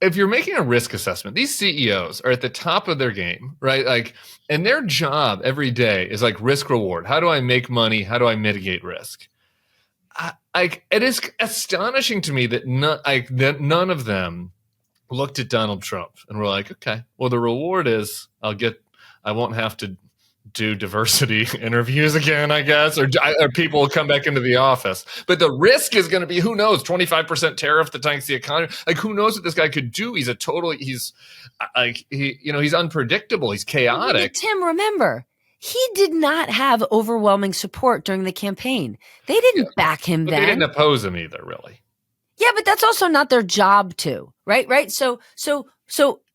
if you're making a risk assessment, these CEOs are at the top of their game, right? Like, and their job every day is like risk reward. How do I make money? How do I mitigate risk? It is astonishing to me that none of them looked at Donald Trump and were like, okay, well, the reward is I won't have to do diversity interviews again, I guess, or people will come back into the office. But the risk is going to be, who knows, 25% tariff that tanks the economy. Like, who knows what this guy could do? He's he's unpredictable. He's chaotic. But Tim, remember, he did not have overwhelming support during the campaign. They didn't back him then. They didn't oppose him either, really. Yeah, but that's also not their job to, right? Right. So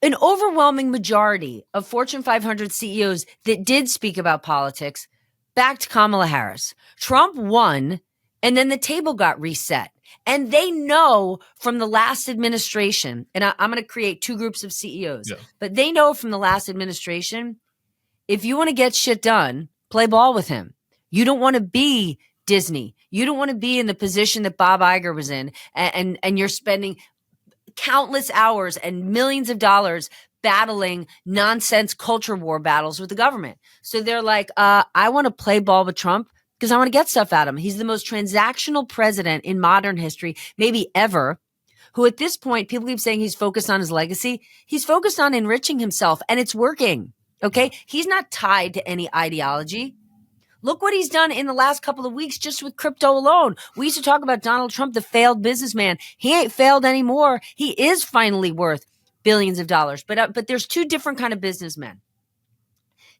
an overwhelming majority of Fortune 500 CEOs that did speak about politics backed Kamala Harris. Trump won, and then the table got reset. And they know from the last administration, and I'm going to create two groups of CEOs, but they know from the last administration, if you want to get shit done, play ball with him. You don't want to be Disney. You don't want to be in the position that Bob Iger was in, and you're spending countless hours and millions of dollars battling nonsense culture war battles with the government. So they're like, I want to play ball with Trump because I want to get stuff out of him. He's the most transactional president in modern history, maybe ever, who at this point, people keep saying he's focused on his legacy. He's focused on enriching himself, and it's working. Okay. He's not tied to any ideology. Look what he's done in the last couple of weeks just with crypto alone. We used to talk about Donald Trump, the failed businessman. He ain't failed anymore. He is finally worth billions of dollars. But there's two different kind of businessmen.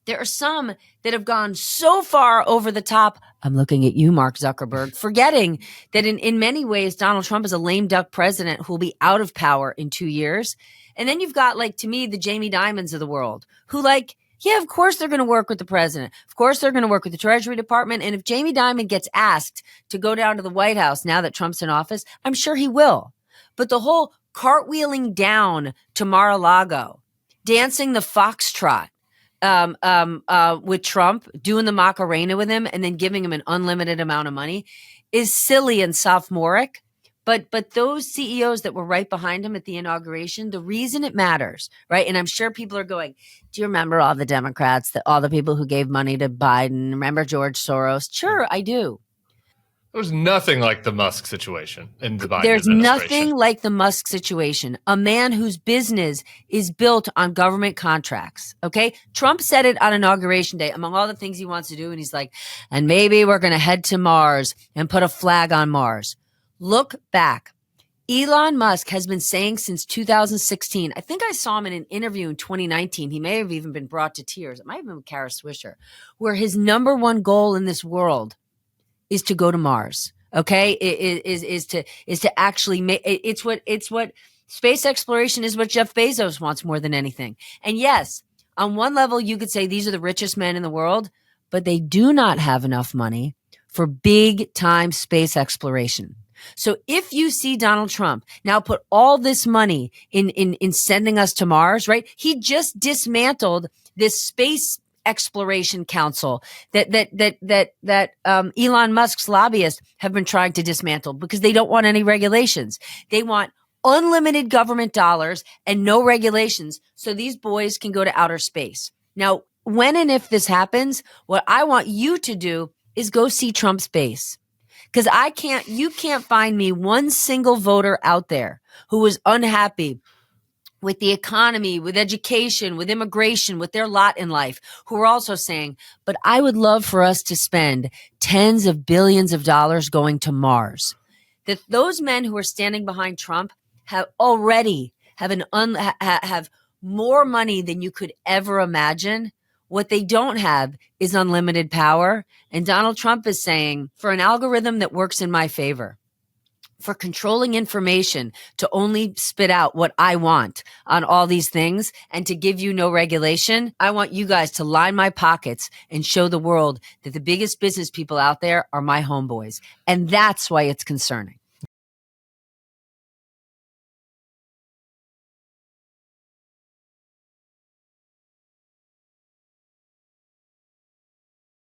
There are some that have gone so far over the top. I'm looking at you, Mark Zuckerberg, forgetting that in many ways, Donald Trump is a lame duck president who will be out of power in 2 years. And then you've got, like, to me, the Jamie Dimons of the world who, like, yeah, of course they're going to work with the president. Of course they're going to work with the Treasury Department. And if Jamie Dimon gets asked to go down to the White House now that Trump's in office, I'm sure he will. But the whole cartwheeling down to Mar-a-Lago, dancing the foxtrot with Trump, doing the Macarena with him, and then giving him an unlimited amount of money is silly and sophomoric. But those CEOs that were right behind him at the inauguration, the reason it matters, right? And I'm sure people are going, do you remember all the Democrats, all the people who gave money to Biden? Remember George Soros? Sure, I do. There's nothing like the Musk situation in the Biden There's administration. nothing like the Musk situation. A man whose business is built on government contracts. Okay. Trump said it on Inauguration Day, among all the things he wants to do. And he's like, and maybe we're going to head to Mars and put a flag on Mars. Look back. Elon Musk has been saying since 2016, I think I saw him in an interview in 2019. He may have even been brought to tears. It might have been with Kara Swisher, where his number one goal in this world is to go to Mars. Okay. Is to actually make it's what space exploration is, what Jeff Bezos wants more than anything. And yes, on one level, you could say these are the richest men in the world, but they do not have enough money for big time space exploration. So if you see Donald Trump now put all this money in sending us to Mars, right? He just dismantled this space exploration council that Elon Musk's lobbyists have been trying to dismantle because they don't want any regulations. They want unlimited government dollars and no regulations so these boys can go to outer space. Now, when and if this happens, what I want you to do is go see Trump's base. Because you can't find me one single voter out there who was unhappy with the economy, with education, with immigration, with their lot in life, who are also saying, but I would love for us to spend tens of billions of dollars going to Mars. That those men who are standing behind Trump have already have more money than you could ever imagine. What they don't have is unlimited power. And Donald Trump is saying, for an algorithm that works in my favor, for controlling information to only spit out what I want on all these things and to give you no regulation, I want you guys to line my pockets and show the world that the biggest business people out there are my homeboys. And that's why it's concerning.